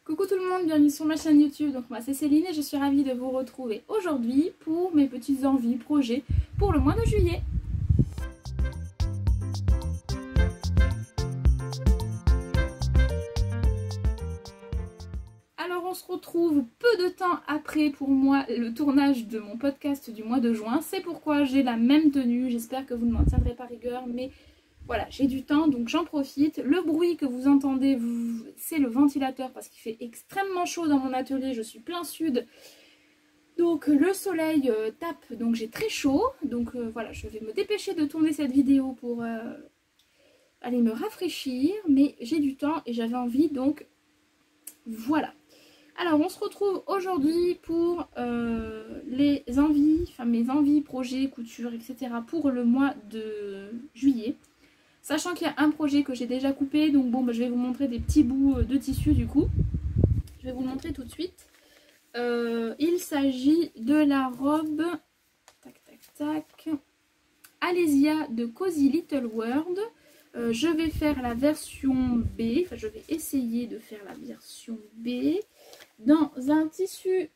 Coucou tout le monde, bienvenue sur ma chaîne YouTube. Donc moi c'est Céline et je suis ravie de vous retrouver aujourd'hui pour mes petites envies, projets pour le mois de juillet. Alors on se retrouve peu de temps après pour moi le tournage de mon podcast du mois de juin. C'est pourquoi j'ai la même tenue, j'espère que vous ne m'en tiendrez pas rigueur, mais voilà, j'ai du temps donc j'en profite. Le bruit que vous entendez, c'est le ventilateur parce qu'il fait extrêmement chaud dans mon atelier, je suis plein sud. Donc le soleil tape, donc j'ai très chaud. Donc voilà, je vais me dépêcher de tourner cette vidéo pour aller me rafraîchir. Mais j'ai du temps et j'avais envie, donc voilà. Alors on se retrouve aujourd'hui pour les envies, enfin mes envies, projets, couture, etc. pour le mois de juillet. Sachant qu'il y a un projet que j'ai déjà coupé, donc bon, je vais vous montrer des petits bouts de tissu du coup. Je vais vous le montrer tout de suite. Il s'agit de la robe, tac tac tac, Alésia de Cozy Little World. Je vais faire la version B, enfin je vais essayer de faire la version B dans un tissu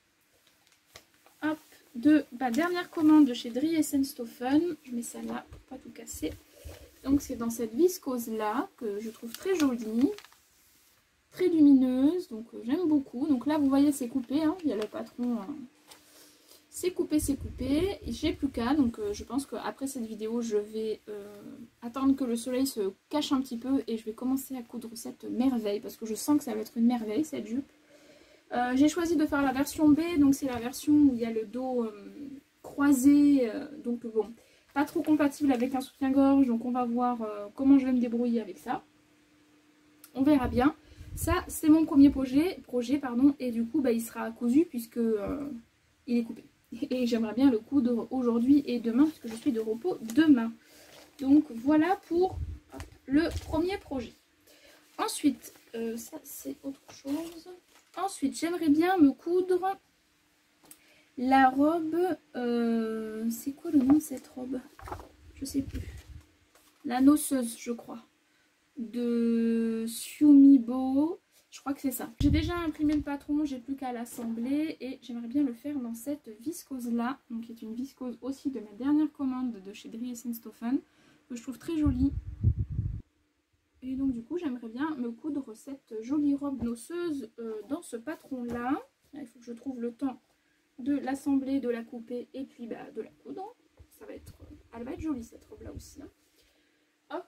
hop, de ma dernière commande de chez Driessenstoffen. Je mets ça là pour pas tout casser. Donc c'est dans cette viscose là que je trouve très jolie, très lumineuse, donc j'aime beaucoup. Donc là vous voyez c'est coupé, hein, il y a le patron, c'est coupé, j'ai plus qu'à, donc je pense qu'après cette vidéo je vais attendre que le soleil se cache un petit peu et je vais commencer à coudre cette merveille parce que je sens que ça va être une merveille cette jupe. J'ai choisi de faire la version B, donc c'est la version où il y a le dos croisé, donc bon, pas trop compatible avec un soutien-gorge, donc on va voir comment je vais me débrouiller avec ça. On verra bien. Ça, c'est mon premier projet, et du coup, il sera cousu puisque il est coupé. Et j'aimerais bien le coudre aujourd'hui et demain, puisque je suis de repos demain. Donc voilà pour le premier projet. Ensuite, ça c'est autre chose. Ensuite, j'aimerais bien me coudre la robe, c'est quoi le nom de cette robe? Je sais plus. La noceuse, je crois. De Sumibo. Je crois que c'est ça. J'ai déjà imprimé le patron, j'ai plus qu'à l'assembler. Et j'aimerais bien le faire dans cette viscose là. Donc qui est une viscose aussi de ma dernière commande de chez Driessenstoffen. Que je trouve très jolie. Et donc du coup, j'aimerais bien me coudre cette jolie robe noceuse dans ce patron là. Il faut que je trouve le temps de l'assembler, de la couper et puis de la coudre. Ça va être, elle va être jolie cette robe là aussi. Hein. Hop.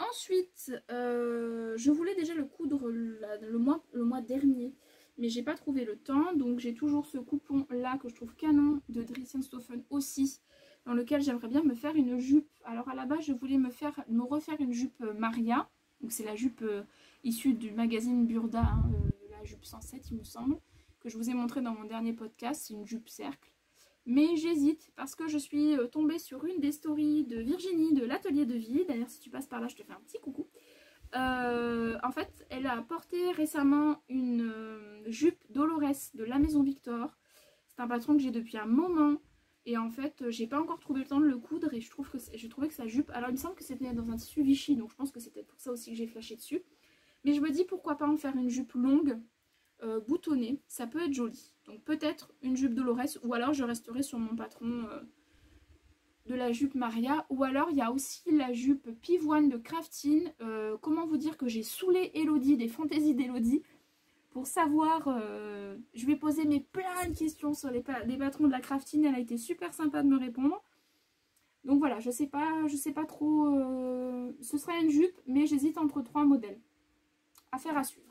Ensuite, je voulais déjà le coudre le mois dernier, mais j'ai pas trouvé le temps. Donc j'ai toujours ce coupon là que je trouve canon de Driessenstoffen aussi, dans lequel j'aimerais bien me faire une jupe. Alors à la base, je voulais me refaire une jupe Maria. Donc c'est la jupe issue du magazine Burda, hein, la jupe 107 il me semble, que je vous ai montré dans mon dernier podcast, c'est une jupe cercle. Mais j'hésite parce que je suis tombée sur une des stories de Virginie de l'atelier de vie. D'ailleurs si tu passes par là, je te fais un petit coucou. En fait, elle a porté récemment une jupe Dolores de la Maison Victor. C'est un patron que j'ai depuis un moment. Et en fait, j'ai pas encore trouvé le temps de le coudre et je trouvais que sa jupe... Alors il me semble que c'était dans un tissu Vichy, donc je pense que c'est peut-être pour ça aussi que j'ai flashé dessus. Mais je me dis pourquoi pas en faire une jupe longue, boutonnée, ça peut être joli. Donc peut-être une jupe Dolores, ou alors je resterai sur mon patron de la jupe Maria. Ou alors il y a aussi la jupe Pivoine de Craftin. Comment vous dire que j'ai saoulé Elodie des fantaisies d'Elodie pour savoir, je lui ai posé plein de questions sur les patrons de la Craftin. Elle a été super sympa de me répondre. Donc voilà, je sais pas trop. Ce sera une jupe, mais j'hésite entre 3 modèles. Affaire à suivre.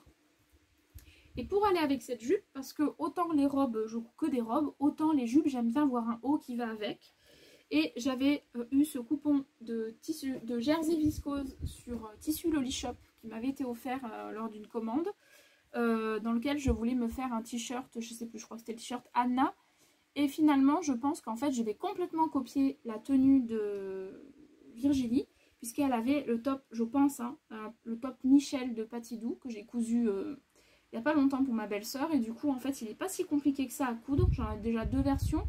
Et pour aller avec cette jupe, parce que autant les robes, je coupe que des robes, autant les jupes, j'aime bien voir un haut qui va avec. Et j'avais eu ce coupon de tissu de jersey viscose sur tissu Loli Shop qui m'avait été offert lors d'une commande, dans lequel je voulais me faire un t-shirt, je sais plus, je crois que c'était le t-shirt Anna. Et finalement, je pense qu'en fait, je vais complètement copier la tenue de Virginie, puisqu'elle avait le top, je pense, hein, le top Michel de Patidou que j'ai cousu il n'y a pas longtemps pour ma belle-sœur. Et du coup, en fait, il n'est pas si compliqué que ça à coudre. J'en ai déjà 2 versions.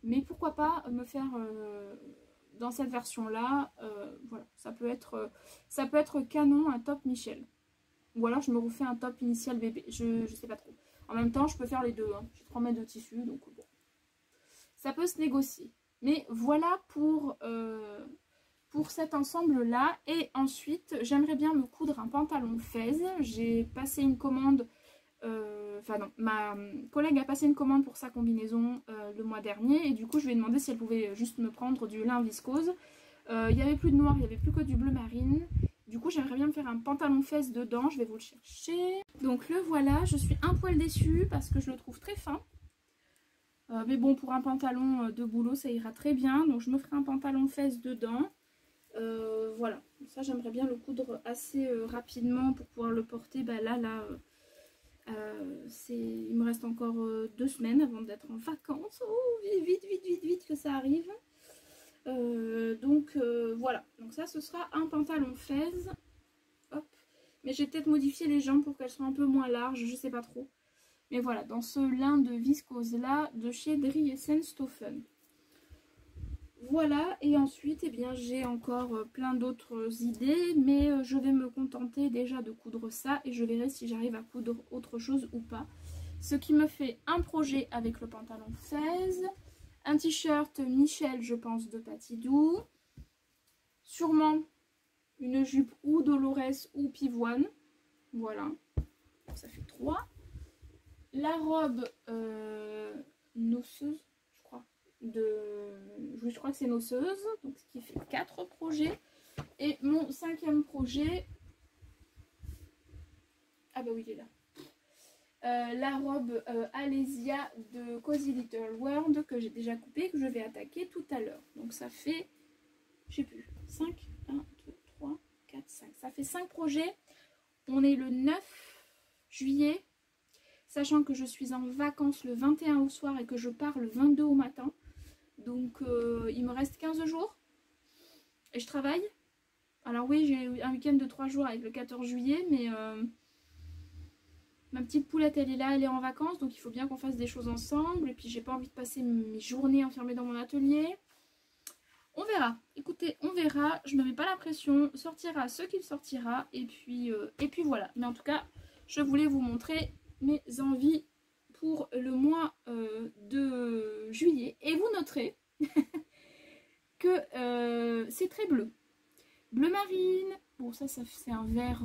Mais pourquoi pas me faire dans cette version-là. Voilà, ça peut être canon, un top Michel. Ou alors je me refais un top initial bébé. Je sais pas trop. En même temps, je peux faire les deux. Hein. J'ai 3 mètres de tissu, donc bon. Ça peut se négocier. Mais voilà pour cet ensemble-là. Et ensuite, j'aimerais bien me coudre un pantalon fez. J'ai passé une commande... Enfin non, ma collègue a passé une commande pour sa combinaison le mois dernier. Et du coup, je lui ai demandé si elle pouvait juste me prendre du lin viscose. Il n'y avait plus de noir, il n'y avait plus que du bleu marine. Du coup, j'aimerais bien me faire un pantalon fesse dedans. Je vais vous le chercher. Donc le voilà, je suis un poil déçue parce que je le trouve très fin. Mais bon, pour un pantalon de boulot, ça ira très bien. Donc je me ferai un pantalon fesse dedans. Voilà, ça j'aimerais bien le coudre assez rapidement pour pouvoir le porter. Bah là, il me reste encore 2 semaines avant d'être en vacances. Oh, vite que ça arrive. Voilà, donc ça ce sera un pantalon fez. Hop. Mais j'ai peut-être modifié les jambes pour qu'elles soient un peu moins larges, je sais pas trop. Mais voilà, dans ce lin de viscose là de chez Driessen-Stoffen. Voilà, et ensuite eh bien j'ai encore plein d'autres idées, mais je vais me contenter déjà de coudre ça et je verrai si j'arrive à coudre autre chose ou pas. Ce qui me fait un projet avec le pantalon fez. Un t-shirt Michel, je pense, de Patidou. Sûrement une jupe ou Dolores ou Pivoine. Voilà. Ça fait 3. La robe noceuse, je crois. Je crois que c'est noceuse. Donc ce qui fait 4 projets. Et mon 5e projet... Ah bah oui, il est là. La robe Alésia de Cozy Little World que j'ai déjà coupée, que je vais attaquer tout à l'heure. Donc ça fait, je sais plus, 5, 1, 2, 3, 4, 5. Ça fait 5 projets. On est le 9 juillet, sachant que je suis en vacances le 21 au soir et que je pars le 22 au matin. Donc il me reste 15 jours et je travaille. Alors oui, j'ai eu un week-end de 3 jours avec le 14 juillet, mais... Ma petite poulette, elle est là, elle est en vacances, donc il faut bien qu'on fasse des choses ensemble. Et puis j'ai pas envie de passer mes journées enfermées dans mon atelier. On verra. Écoutez, on verra. Je ne mets pas la pression. Sortira ce qu'il sortira. Et puis voilà. Mais en tout cas, je voulais vous montrer mes envies pour le mois de juillet. Et vous noterez que c'est très bleu. Bleu marine. Bon, ça c'est un vert...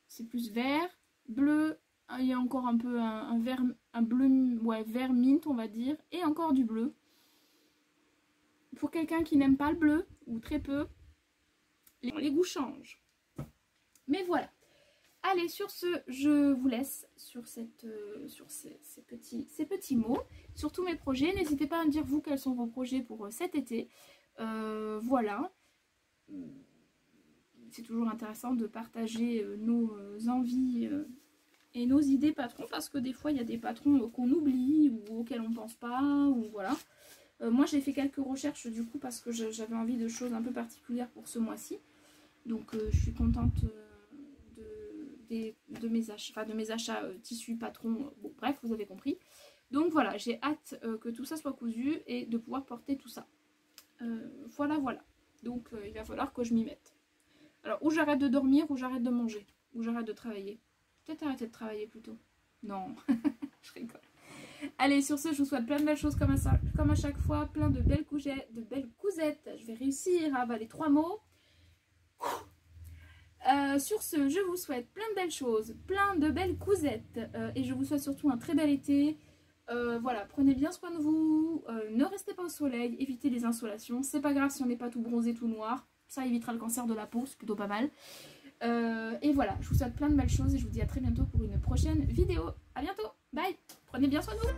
c'est plus vert. Bleu, il y a encore un peu un vert, un bleu, ouais, vert mint on va dire, et encore du bleu. Pour quelqu'un qui n'aime pas le bleu, ou très peu, les goûts changent. Mais voilà. Allez, sur ce, je vous laisse sur ces petits mots, sur tous mes projets. N'hésitez pas à me dire vous quels sont vos projets pour cet été. Voilà. C'est toujours intéressant de partager nos envies et nos idées patrons, parce que des fois il y a des patrons qu'on oublie ou auxquels on ne pense pas, ou voilà. Moi j'ai fait quelques recherches du coup parce que j'avais envie de choses un peu particulières pour ce mois-ci. Donc je suis contente de mes achats tissus patrons. Bon bref, vous avez compris. Donc voilà, j'ai hâte que tout ça soit cousu et de pouvoir porter tout ça. Voilà. Donc il va falloir que je m'y mette. Alors, ou j'arrête de dormir, ou j'arrête de manger, ou j'arrête de travailler. Peut-être arrêter de travailler plutôt. Non, je rigole. Allez, sur ce, je vous souhaite plein de belles choses comme à chaque fois. Plein de belles cousettes. Je vais réussir à avaler 3 mots. Sur ce, je vous souhaite plein de belles choses, plein de belles cousettes. Et je vous souhaite surtout un très bel été. Voilà, prenez bien soin de vous. Ne restez pas au soleil, évitez les insolations. C'est pas grave si on n'est pas tout bronzé, tout noir. Ça évitera le cancer de la peau, c'est plutôt pas mal. Et voilà, je vous souhaite plein de belles choses et je vous dis à très bientôt pour une prochaine vidéo. À bientôt, bye. Prenez bien soin de vous.